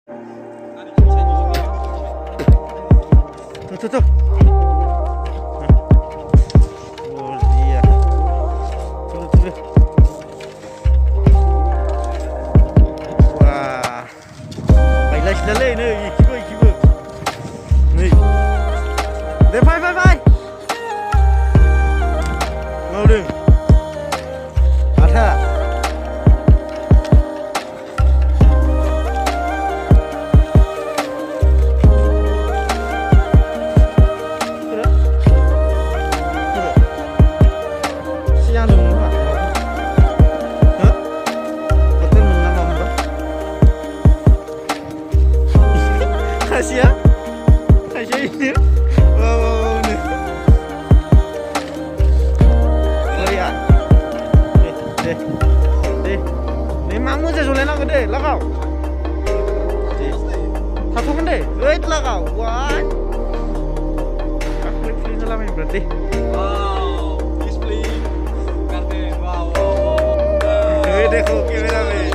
Tuh. Oh iya. Tuh. Wah. Baiklah sudah le nih, ikibo. Nih. Deh, bye. Mau deh. Ada. Asia ini wow nih lihat deh memangmu sih sulit gede lah kau satu gede wait lah kau what aku ini lama ini berarti wow display kartu wow deh kok kira